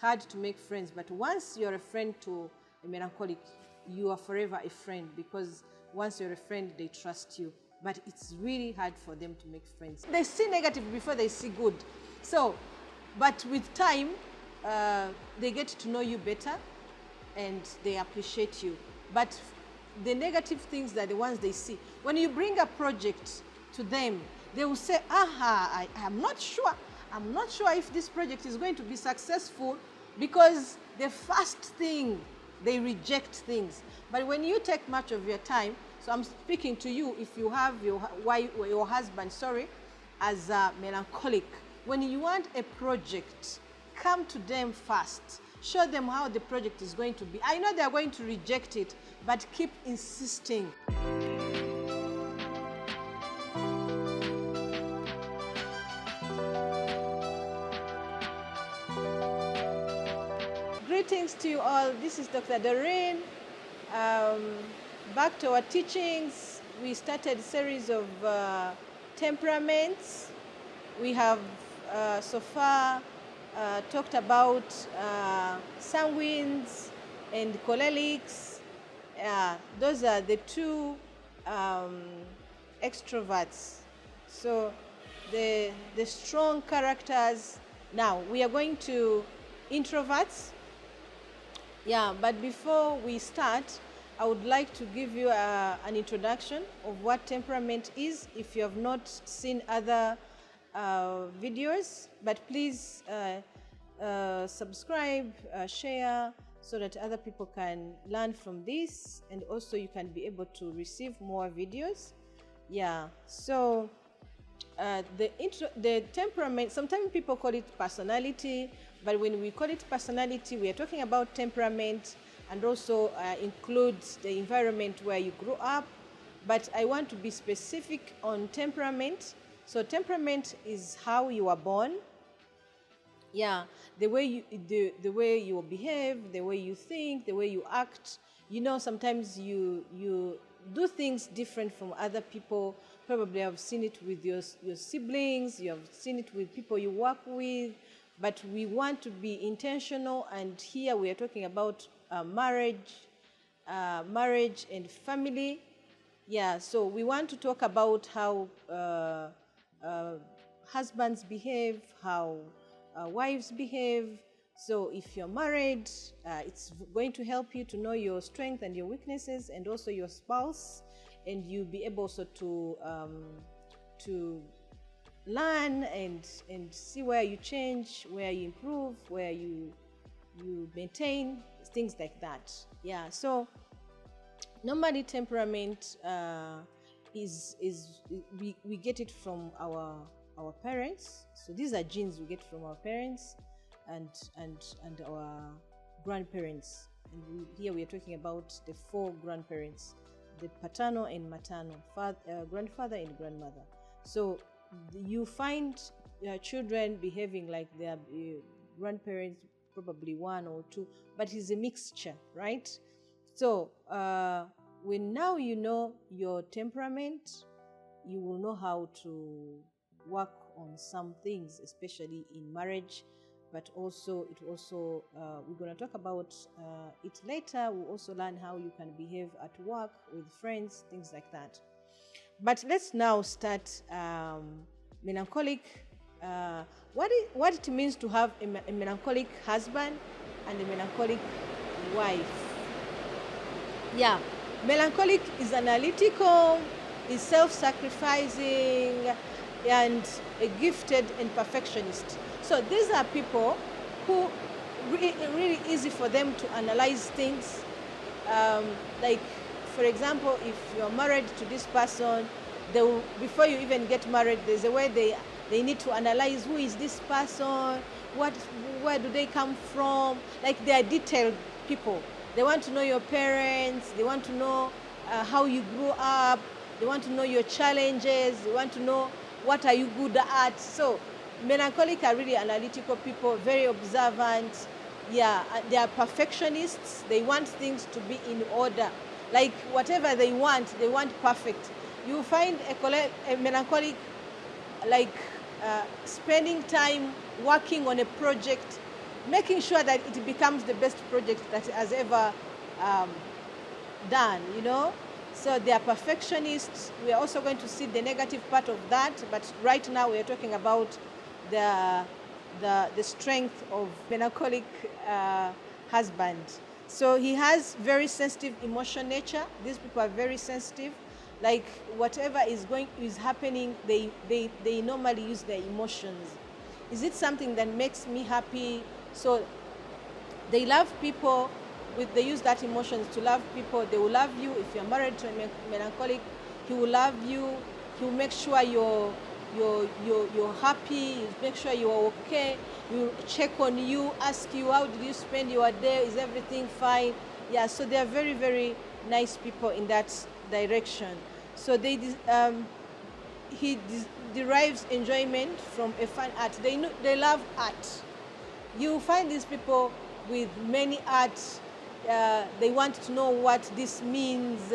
hard to make friends, but once you're a friend to a melancholic, you are forever a friend, because once you're a friend, they trust you. But it's really hard for them to make friends. They see negative before they see good. So, but with time, they get to know you better and they appreciate you. But the negative things are the ones they see. When you bring a project to them, they will say, aha, I'm not sure if this project is going to be successful, because the first thing, they reject things. But when you take much of your time, so I'm speaking to you, if you have your husband, as a melancholic, when you want a project, come to them first. Show them how the project is going to be. I know they're going to reject it, but keep insisting. Greetings to you all. This is Dr. Doreen. Back to our teachings. We started a series of temperaments. We have so far talked about sanguines and cholerics. Those are the two extroverts. So the strong characters. Now we are going to introverts. Yeah, but before we start, I would like to give you an introduction of what temperament is, if you have not seen other videos. But please subscribe, share, so that other people can learn from this, and also you can be able to receive more videos. Yeah, so the temperament, sometimes people call it personality, but when we call it personality, we are talking about temperament, and also includes the environment where you grew up. But I want to be specific on temperament. So temperament is how you are born. Yeah, the way you behave, the way you think, the way you act. You know, sometimes you do things different from other people. Probably have seen it with your siblings, you have seen it with people you work with, but we want to be intentional, and here we are talking about marriage and family. Yeah, so we want to talk about how husbands behave, how wives behave. So if you're married, it's going to help you to know your strengths and your weaknesses, and also your spouse, and you'll be able also to learn and see where you change, where you improve, where you maintain, things like that. Yeah, so normally temperament we get it from our parents. So these are genes we get from our parents and our grandparents. And here we are talking about the 4 grandparents, the paternal and maternal, grandfather and grandmother. So you find children behaving like their grandparents, probably 1 or 2, but it's a mixture, right? So when now you know your temperament, you will know how to work on some things, especially in marriage. But also, we're going to talk about it later. We'll also learn how you can behave at work, with friends, things like that. But let's now start melancholic. What it means to have a melancholic husband and a melancholic wife. Yeah, melancholic is analytical, is self-sacrificing, and a gifted and perfectionist. So these are people who really easy for them to analyze things. Like, for example, if you're married to this person, before you even get married, there's a way they need to analyze who is this person, where do they come from. Like, they are detailed people. They want to know your parents, they want to know how you grew up, they want to know your challenges, they want to know what are you good at. So melancholic are really analytical people, very observant. Yeah, they are perfectionists. They want things to be in order. Like, whatever they want perfect. You find a melancholic, like, spending time working on a project, making sure that it becomes the best project that it has ever done, you know. So they are perfectionists. We are also going to see the negative part of that, but right now we are talking about the strength of melancholic husband. So he has very sensitive emotion nature. These people are very sensitive. Like whatever is happening, they normally use their emotions. Is it something that makes me happy? So they love people. They use that emotions to love people. They will love you. If you're married to a melancholic, he will love you. He will make sure you're happy. He'll make sure you're okay. He'll check on you, ask you, how did you spend your day? Is everything fine? Yeah, so they are very, very nice people in that direction. So he derives enjoyment from a fine art. They love art. You find these people with many arts. They want to know what this means.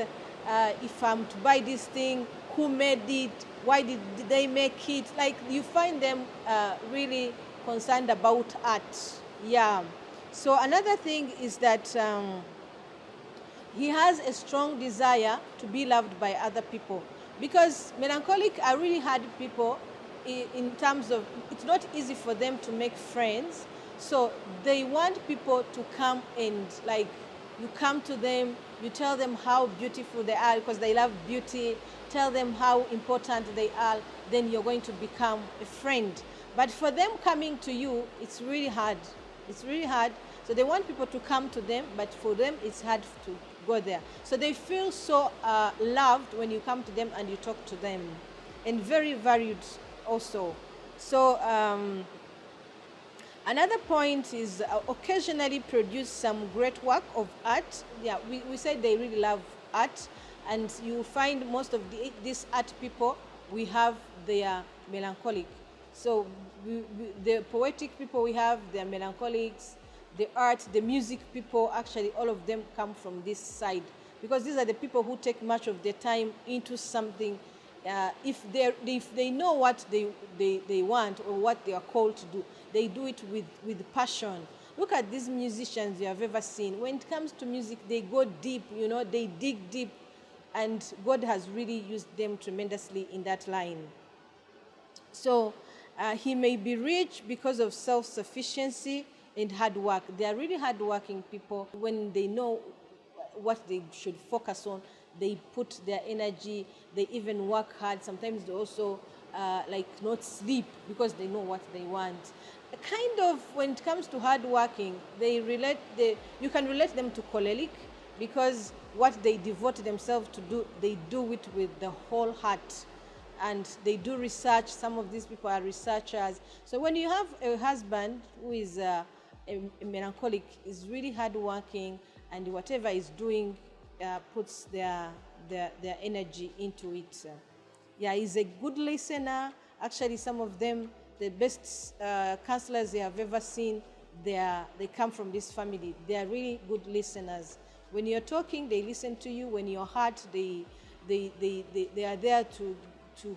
If I'm to buy this thing, who made it? Why did they make it? Like you find them really concerned about art. Yeah. So another thing is that he has a strong desire to be loved by other people, because melancholic are really hard people in terms of it's not easy for them to make friends. So they want people to come and like you come to them, you tell them how beautiful they are because they love beauty, tell them how important they are, then you're going to become a friend. But for them coming to you, it's really hard. It's really hard. So they want people to come to them, but for them it's hard to go there. So they feel so loved when you come to them and you talk to them, and very valued also. So another point is occasionally produce some great work of art. Yeah, we said they really love art, and you find most of these art people, we have their melancholic. So the poetic people we have, they're melancholics. The art, the music people, actually all of them come from this side, because these are the people who take much of their time into something. If they know what they want or what they are called to do, they do it with passion. Look at these musicians you have ever seen. When it comes to music, they go deep, you know, they dig deep, and God has really used them tremendously in that line. So he may be rich because of self-sufficiency and hard work. They are really hard-working people. When they know what they should focus on, they put their energy, they even work hard. Sometimes they also like not sleep because they know what they want. Kind of, when it comes to hard working, you can relate them to choleric, because what they devote themselves to do, they do it with the whole heart. And they do research. Some of these people are researchers. So when you have a husband who is a melancholic, is really hardworking, and whatever he's doing puts their energy into it. Yeah, he's a good listener. Actually, some of them, the best counselors they have ever seen, they come from this family. They are really good listeners. When you're talking, they listen to you. When you're hurt, they are there to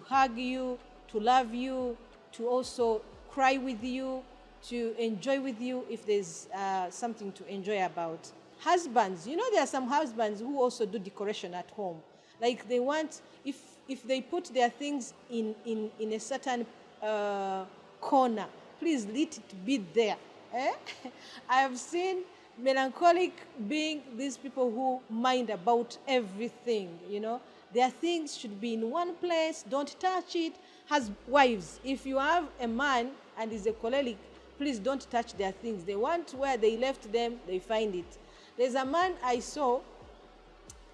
hug you, to love you, to also cry with you, to enjoy with you if there's something to enjoy about. Husbands, you know, there are some husbands who also do decoration at home. Like they want, if they put their things in a certain corner, please let it be there. I have seen melancholic being these people who mind about everything, you know. Their things should be in one place, don't touch it. As wives, if you have a man and is a choleric, please don't touch their things. They want where they left them, they find it. There's a man I saw,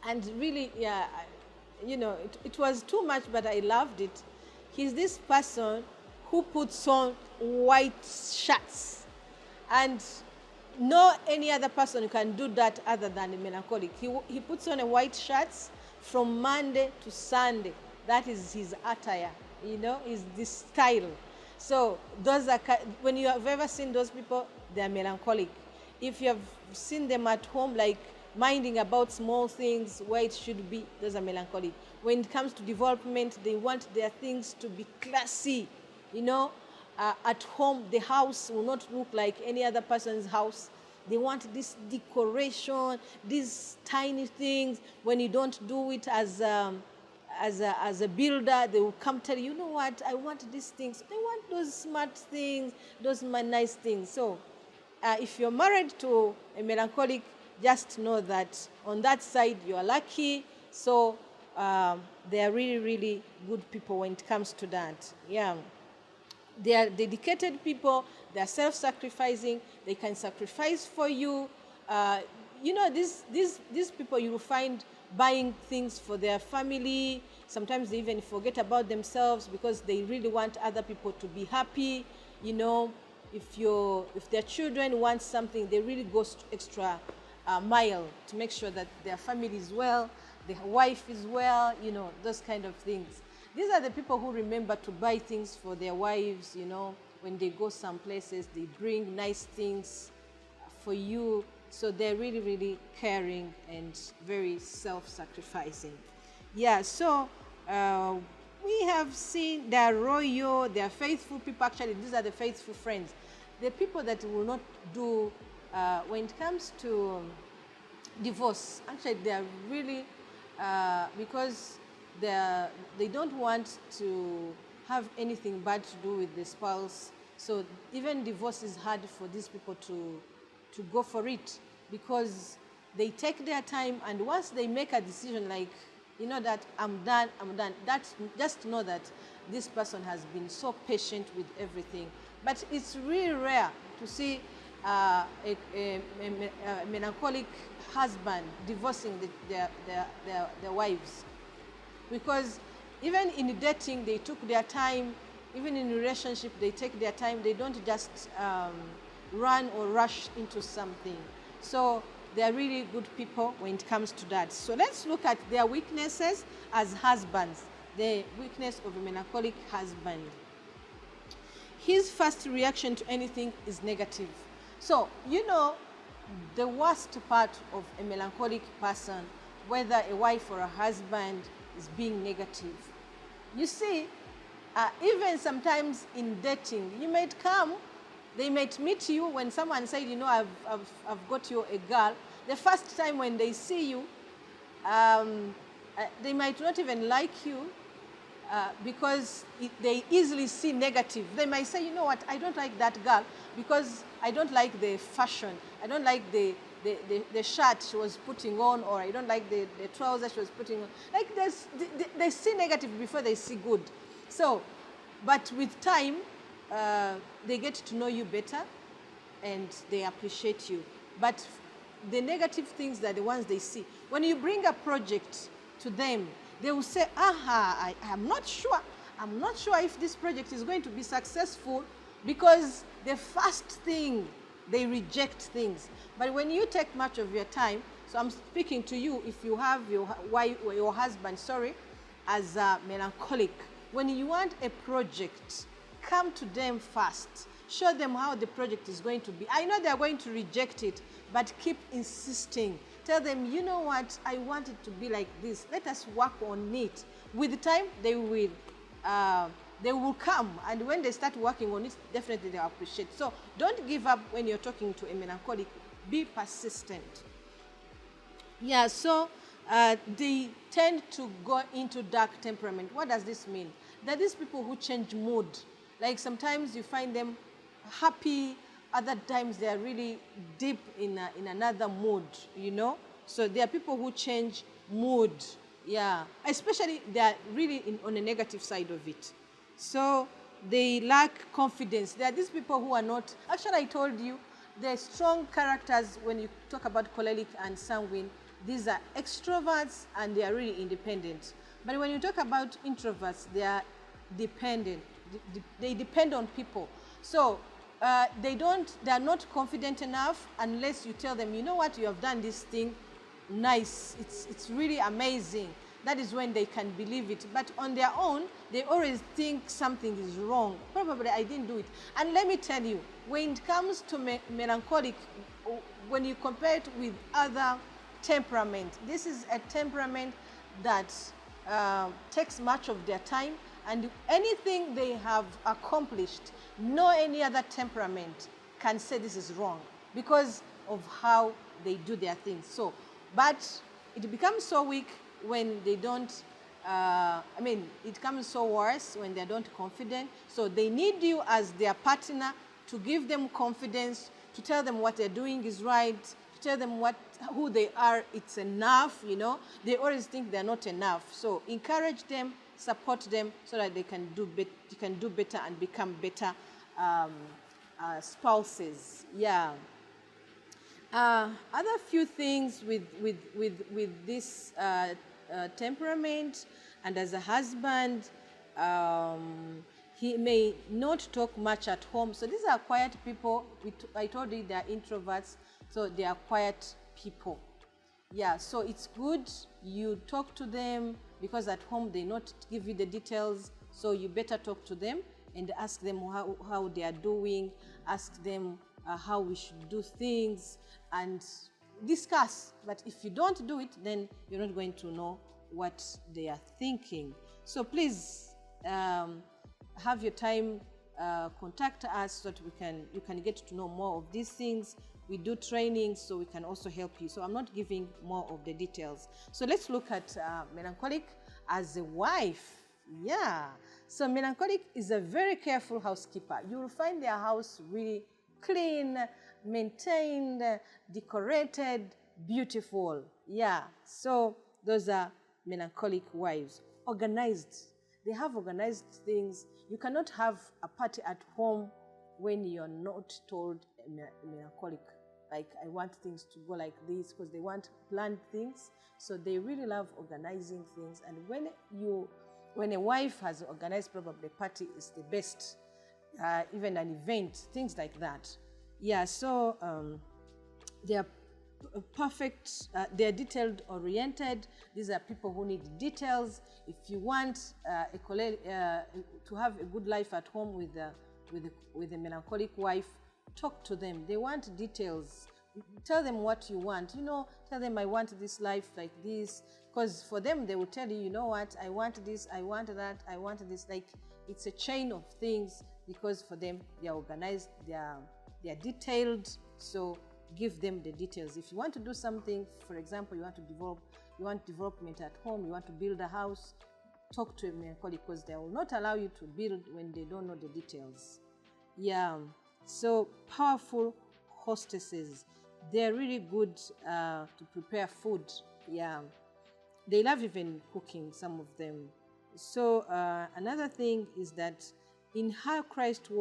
and really, yeah, you know, it was too much, but I loved it. He's this person who puts on white shirts, and no any other person can do that other than a melancholic. He puts on a white shirts from Monday to Sunday. That is his attire, you know, is this style. So those are, when you have ever seen those people, they are melancholic. If you have seen them at home, like minding about small things where it should be, those are melancholic. When it comes to development, they want their things to be classy, you know. at home, the house will not look like any other person's house. They want this decoration, these tiny things. When you don't do it as a builder, they will come tell you, you know what, I want these things. They want those smart things, those nice things. So if you're married to a melancholic, just know that on that side you are lucky. So they are really, really good people when it comes to that. Yeah. They are dedicated people. They are self-sacrificing. They can sacrifice for you. You know, these people you will find buying things for their family. Sometimes they even forget about themselves because they really want other people to be happy. You know, if their children want something, they really go extra mile to make sure that their family is well, their wife is well, you know, those kind of things. These are the people who remember to buy things for their wives, you know. When they go some places, they bring nice things for you. So they're really, really caring and very self-sacrificing. Yeah, so we have seen they're royal, they're faithful people. Actually, these are the faithful friends. The people that will not do, when it comes to divorce, actually they're really, because they don't want to have anything bad to do with the spouse. So even divorce is hard for these people to go for it, because they take their time, and once they make a decision like, you know, that I'm done, that's just know that this person has been so patient with everything. But it's really rare to see a melancholic husband divorcing their wives. Because even in dating, they took their time. Even in relationship, they take their time. They don't just run or rush into something. So they are really good people when it comes to that. So let's look at their weaknesses as husbands. The weakness of a melancholic husband. His first reaction to anything is negative. So, you know, the worst part of a melancholic person, whether a wife or a husband, is being negative. You see, even sometimes in dating, you might come, they might meet you when someone said, you know, I've got you a girl. The first time when they see you, they might not even like you because they easily see negative. They might say, you know what, I don't like that girl because I don't like the fashion. I don't like the shirt she was putting on, or I don't like the trousers she was putting on. Like they see negative before they see good. So, but with time, they get to know you better and they appreciate you. But the negative things are the ones they see. When you bring a project to them, they will say, I'm not sure. I'm not sure if this project is going to be successful, because the first thing, they reject things. But when you take much of your time, so I'm speaking to you, if you have your wife or your husband, as a melancholic, when you want a project, come to them first. Show them how the project is going to be. I know they're going to reject it, but keep insisting. Tell them, you know what, I want it to be like this. Let us work on it. With time, they will come, and when they start working on it, definitely they'll appreciate. So don't give up when you're talking to a melancholic. Be persistent. Yeah, so they tend to go into dark temperament. What does this mean? That these people who change mood. Like sometimes you find them happy, other times they are really deep in another mood, you know. So there are people who change mood, yeah. Especially they are really on a negative side of it. So they lack confidence. There are these people who are not, actually I told you, they're strong characters when you talk about choleric and sanguine. These are extroverts and they are really independent. But when you talk about introverts, they are dependent. They depend on people. So they are not confident enough unless you tell them, you know what, you have done this thing nice. It's really amazing. That is when they can believe it. But on their own, they always think something is wrong. Probably I didn't do it. And let me tell you, when it comes to melancholic, when you compare it with other temperament, this is a temperament that takes much of their time And anything they have accomplished, no any other temperament can say this is wrong because of how they do their things. So, but it becomes so weak when they don't, it becomes so worse when they don't confident. So they need you as their partner to give them confidence, to tell them what they're doing is right, to tell them who they are, it's enough, you know. They always think they're not enough. So encourage them, support them so that they can do better and become better spouses. Yeah. Other few things with this temperament, and as a husband, he may not talk much at home. So these are quiet people. I told you they are introverts, so they are quiet people. Yeah, so it's good you talk to them because at home they not give you the details. So you better talk to them and ask them how they are doing, ask them how we should do things, and discuss. But if you don't do it, then you're not going to know what they are thinking. So please have your time, contact us so that you can get to know more of these things. We do training, so we can also help you. So I'm not giving more of the details. So let's look at melancholic as a wife. Yeah. So melancholic is a very careful housekeeper. You will find their house really clean, maintained, decorated, beautiful. Yeah. So those are melancholic wives. Organized. They have organized things. You cannot have a party at home when you're not told melancholic. Like, I want things to go like this, because they want planned things. So they really love organizing things. And when a wife has organized, probably a party is the best, even an event, things like that. Yeah, so they are perfect, they are detailed oriented. These are people who need details. If you want to have a good life at home with a melancholic wife, talk to them. They want details. Tell them what you want. You know, tell them, I want this life like this. Because for them, they will tell you, you know what, I want this, I want that, I want this. Like, it's a chain of things, because for them, they are organized, they are detailed. So give them the details. If you want to do something, for example, you want development at home, you want to build a house, talk to a melancholic, because they will not allow you to build when they don't know the details. Yeah. So powerful hostesses. They're really good to prepare food. Yeah. They love even cooking, some of them. So another thing is that in her Christian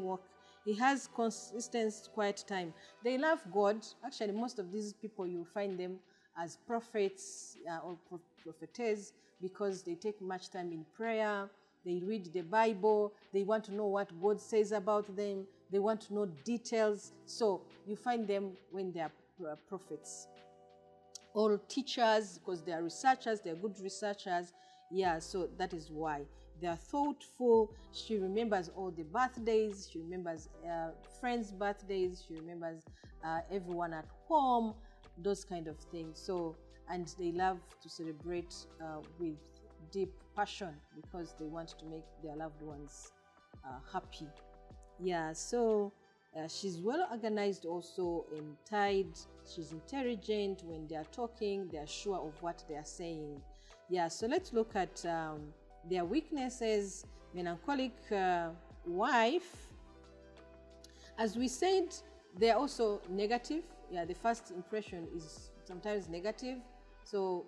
walk, he has consistent quiet time. They love God. Actually, most of these people, you find them as prophets or prophetess, because they take much time in prayer. They read the Bible. They want to know what God says about them. They want to know details. So you find them when they are prophets. Or teachers, because they are researchers. They are good researchers. Yeah, so that is why. They are thoughtful. She remembers all the birthdays. She remembers friends' birthdays. She remembers everyone at home, those kind of things. So, and they love to celebrate with deep passion, because they want to make their loved ones happy. Yeah, so she's well organized also and tied. She's intelligent. When they are talking, they are sure of what they are saying. Yeah, so let's look at their weaknesses. Melancholic wife, as we said, they're also negative. Yeah, the first impression is sometimes negative. So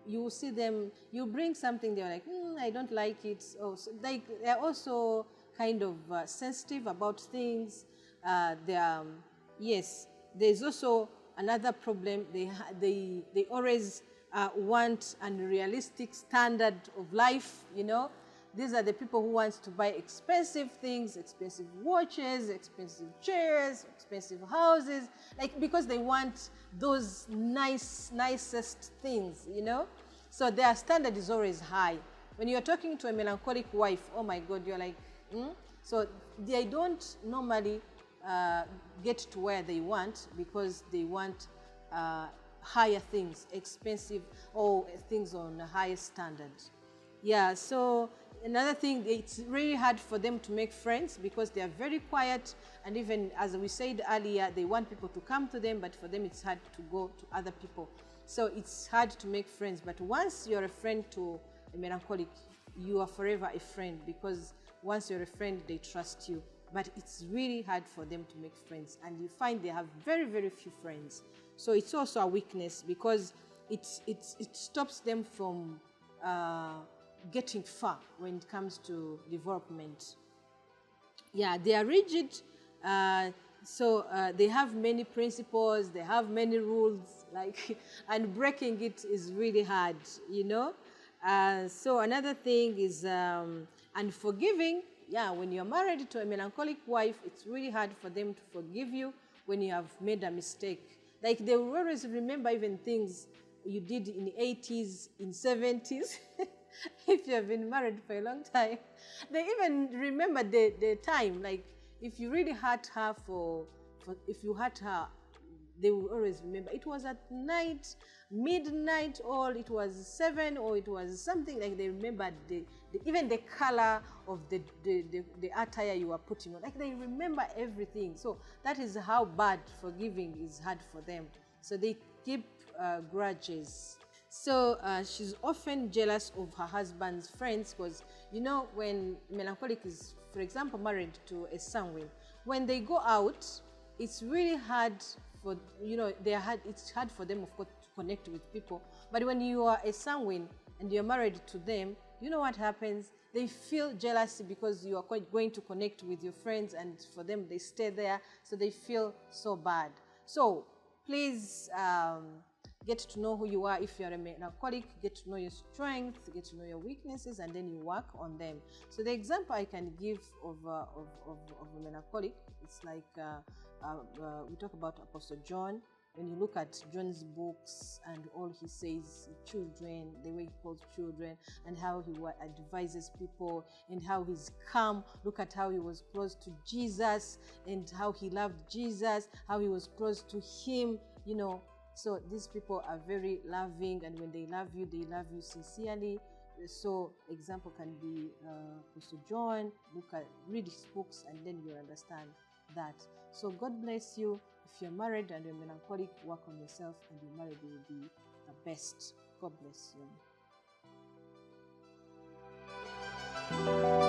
you see them, you bring something, they're like, I don't like it. Oh, so they're also kind of sensitive about things. Yes, there's also another problem. They always want an unrealistic standard of life, you know. These are the people who want to buy expensive things, expensive watches, expensive chairs, expensive houses, like, because they want those nicest things, you know. So their standard is always high. When you're talking to a melancholic wife, oh my God, you're like, So they don't normally get to where they want, because they want higher things, expensive, or things on a higher standard. Yeah, so another thing, it's really hard for them to make friends because they are very quiet, and even as we said earlier, they want people to come to them, but for them it's hard to go to other people. So it's hard to make friends, but once you're a friend to a melancholic, you are forever a friend, because once you're a friend, they trust you. But it's really hard for them to make friends, and you find they have very, very few friends. So it's also a weakness, because it stops them from getting far when it comes to development. Yeah, they are rigid, they have many principles, they have many rules, like, and breaking it is really hard, you know. So another thing is unforgiving. Yeah, when you're married to a melancholic wife, it's really hard for them to forgive you when you have made a mistake. Like, they will always remember even things you did in the 80s, in 70s. If you have been married for a long time, they even remember the time. Like, if you really hurt her if you hurt her, they will always remember. It was at night, midnight, or it was 7, or it was something. Like, they remember even the color of the attire you were putting on. Like, they remember everything. So that is how bad forgiving is hard for them. So they keep grudges. So she's often jealous of her husband's friends, because, you know, when melancholic is, for example, married to a sanguine, when they go out, it's really hard for, you know, it's hard for them, of course, to connect with people. But when you are a sanguine and you're married to them, you know what happens? They feel jealousy because you are going to connect with your friends, and for them, they stay there, so they feel so bad. So please, get to know who you are. If you're a melancholic, get to know your strengths, get to know your weaknesses, and then you work on them. So the example I can give of a melancholic, it's like we talk about Apostle John. When you look at John's books and all he says, children, the way he calls children, and how he advises people, and how he's calm. Look at how he was close to Jesus, and how he loved Jesus, how he was close to him, you know. So these people are very loving, and when they love you sincerely. So example can be Apostle John. Read his books, and then you'll understand that. So God bless you. If you're married and you're melancholic, work on yourself, and your marriage will be the best. God bless you.